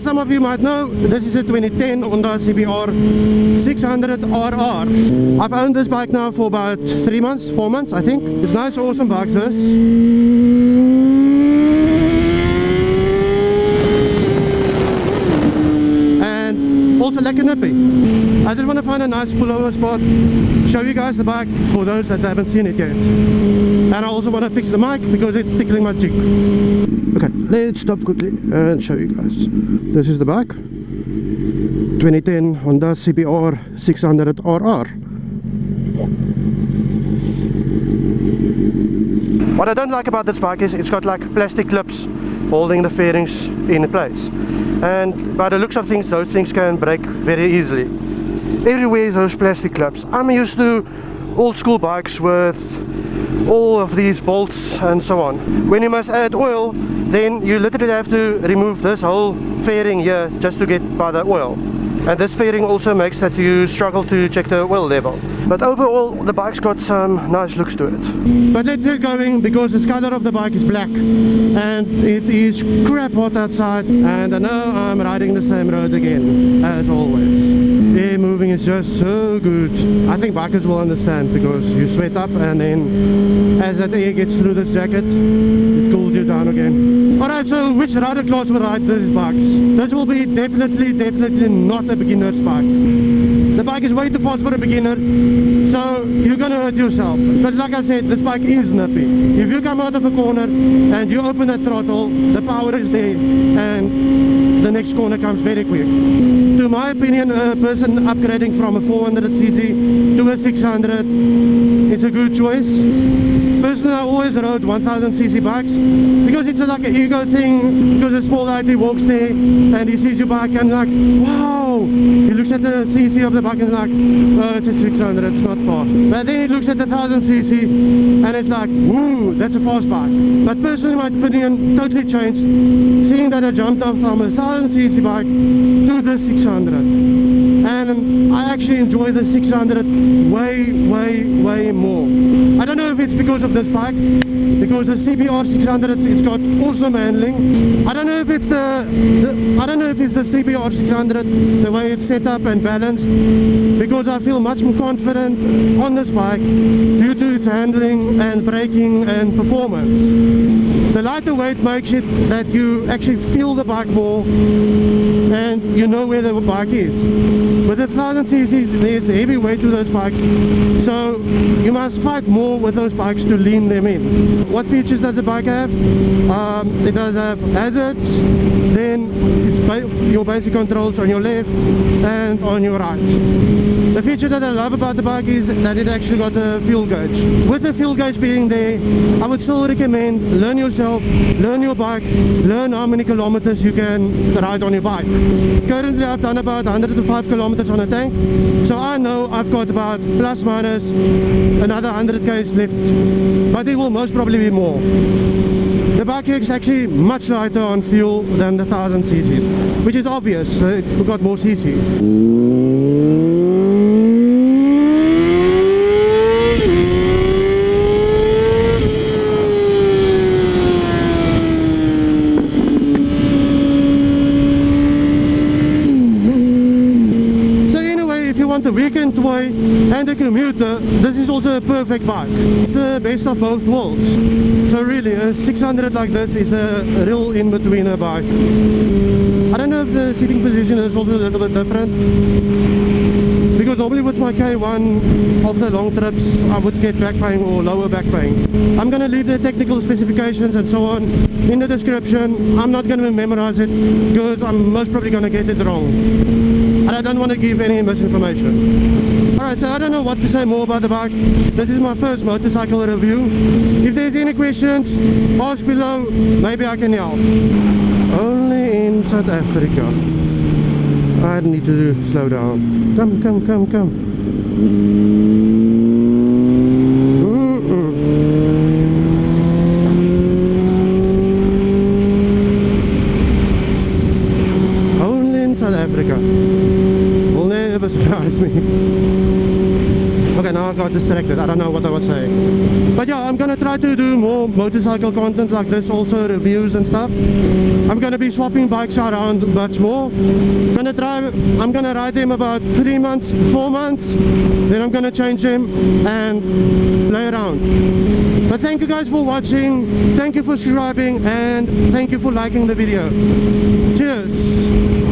some of you might know, this is a 2010 Honda CBR 600rr. I've owned this bike now for about 4 months I think. It's nice, awesome bike this. Also lekker nippy. I just want to find a nice pullover spot, show you guys the bike for those that haven't seen it yet. And I also want to fix the mic because it's tickling my cheek. Okay, let's stop quickly and show you guys. This is the bike. 2010 Honda CBR 600rr. What I don't like about this bike is it's got like plastic clips holding the fairings in place. And by the looks of things, those things can break very easily. Everywhere is those plastic clips. I'm used to old school bikes with all of these bolts and so on. When you must add oil, then you literally have to remove this whole fairing here just to get by the oil. And this fairing also makes that you struggle to check the oil level. But overall, the bike's got some nice looks to it. But let's get going because the color of the bike is black. And it is crap hot outside. And I know I'm riding the same road again, as always. Air moving is just so good. I think bikers will understand because you sweat up and then as that air gets through this jacket, it cools you down again. Alright, so which rider class will ride these bikes? This will be definitely not a beginner's bike. The bike is way too fast for a beginner, so you're gonna hurt yourself. But like I said, this bike is nippy. If you come out of a corner and you open that throttle, the power is there and the next corner comes very quick. To my opinion, a person upgrading from a 400cc to a 600, it's a good choice. Personally, I always rode 1000cc bikes because it's like an ego thing, because a small lad walks there and he sees your bike and like, wow! He looks at the cc of the bike and like, oh, it's a 600, it's not fast. But then he looks at the 1000cc and it's like, woo, that's a fast bike. But personally, my opinion totally changed seeing that I jumped off from a 1000cc bike to the 600. And I actually enjoy the 600 way more. I don't know if it's because of this bike, because the CBR 600, it's got awesome handling. I don't know if it's the CBR 600, the way it's set up and balanced, because I feel much more confident on this bike due to its handling and braking and performance. The lighter weight makes it that you actually feel the bike more and you know where the bike is. With the 1000ccs, there's heavy weight to those bikes, so you must fight more with those bikes to lean them in. What features does the bike have? It does have hazards, then it's your basic controls on your left and on your right. The feature that I love about the bike is that it actually got a fuel gauge. With the fuel gauge being there, I would still recommend learn yourself, learn your bike, learn how many kilometers you can ride on your bike. Currently I've done about 105 kilometers on a tank, so I know I've got about plus minus another 100 k's left, but it will most probably be more. The bike is actually much lighter on fuel than the 1000ccs, which is obvious, we've got more cc. The weekend toy and a commuter, this is also a perfect bike. It's the best of both worlds. So really, a 600 like this is a real in-betweener bike. I don't know if the seating position is also a little bit different, because normally with my K1 of the long trips I would get back pain or lower back pain. I'm going to leave the technical specifications and so on in the description. I'm not going to memorize it because I'm most probably going to get it wrong. And I don't want to give any misinformation. Alright, so I don't know what to say more about the bike. This is my first motorcycle review. If there's any questions, ask below, maybe I can help. Only in South Africa. I need to slow down. Come. Only in South Africa. Will never surprise me. Okay, now I got distracted. I don't know what I was saying. But But yeah, I'm gonna try to do more motorcycle content like this, also reviews and stuff. I'm gonna be swapping bikes around much more. I'm gonna ride them about 3 months, 4 months, then I'm gonna change them and play around. But thank you guys for watching, thank you for subscribing, and thank you for liking the video. Cheers!